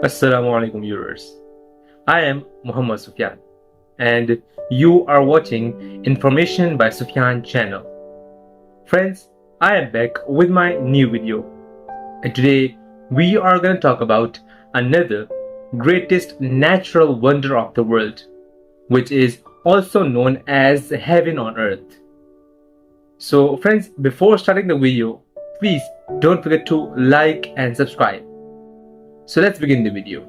Assalamu alaikum viewers. I am Muhammad Sufyan and you are watching Information by Sufyan channel. Friends, I am back with my new video and today we are going to talk about another greatest natural wonder of the world, which is also known as heaven on earth. So friends, before starting the video, please don't forget to like and subscribe. So let's begin the video.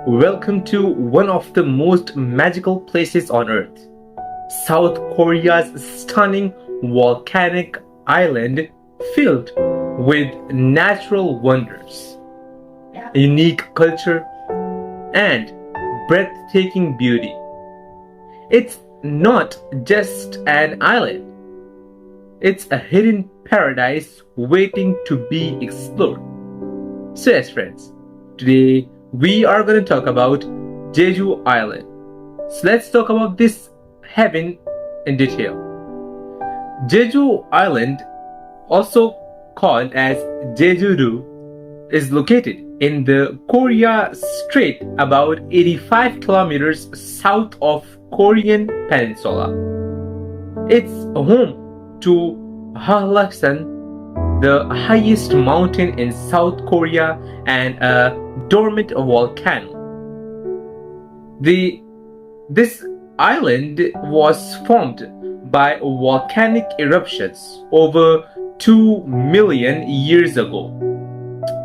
Welcome to one of the most magical places on earth, South Korea's stunning volcanic island filled with natural wonders, unique culture, and breathtaking beauty. It's not just an island, it's a hidden paradise waiting to be explored. So yes friends, today we are going to talk about Jeju Island. So let's talk about this heaven in detail. Jeju Island, also called as Jeju-do, is located in the Korea Strait about 85 kilometers south of Korean Peninsula. It's home to Hallasan, the highest mountain in South Korea and a dormant volcano. This island was formed by volcanic eruptions over 2 million years ago,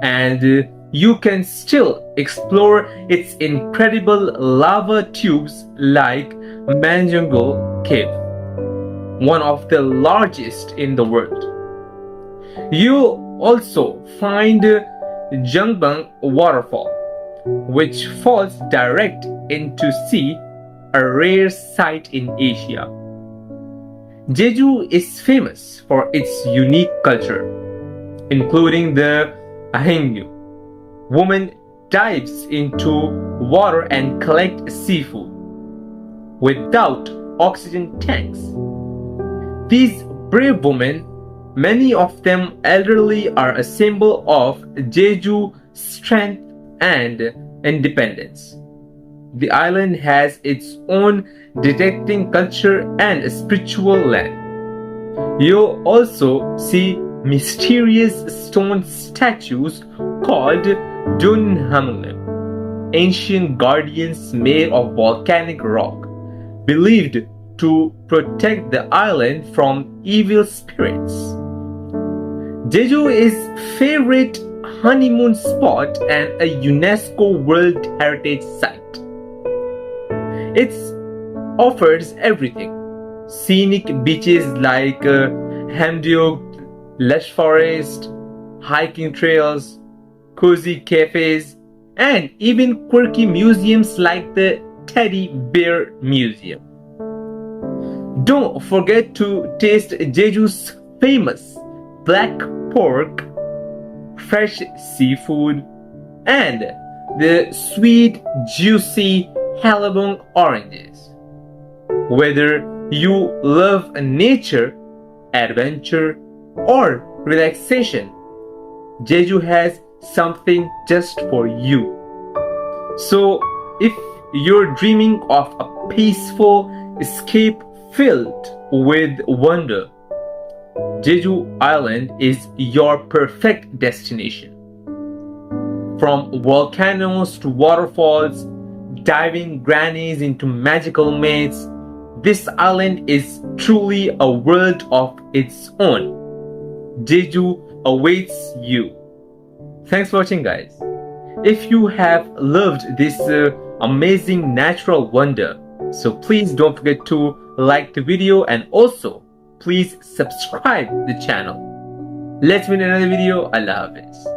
and you can still explore its incredible lava tubes like Manjanggul Cave, one of the largest in the world. You also find Jeongbang Waterfall, which falls direct into sea, a rare sight in Asia. Jeju is famous for its unique culture, including the Haenyeo. Woman dives into water and collect seafood without oxygen tanks. These brave women, many of them elderly, are a symbol of Jeju strength and independence. The island has its own detecting culture and spiritual land. You also see mysterious stone statues called Dunhamung, ancient guardians made of volcanic rock, believed to protect the island from evil spirits. Jeju is favorite honeymoon spot and a UNESCO World Heritage Site. It offers everything: scenic beaches like Haenyeo, lush forest, hiking trails, cozy cafes, and even quirky museums like the Teddy Bear Museum. Don't forget to taste Jeju's famous black pork, fresh seafood, and the sweet, juicy Hallabong oranges. Whether you love nature, adventure, or relaxation, Jeju has something just for you. So if you're dreaming of a peaceful escape filled with wonder, Jeju Island is your perfect destination. From volcanoes to waterfalls, diving grannies into magical maids, this island is truly a world of its own. Jeju awaits you. Thanks for watching guys. If you have loved this amazing natural wonder, so please don't forget to like the video and also please subscribe the channel. Let's meet in another video. Allah Hafiz.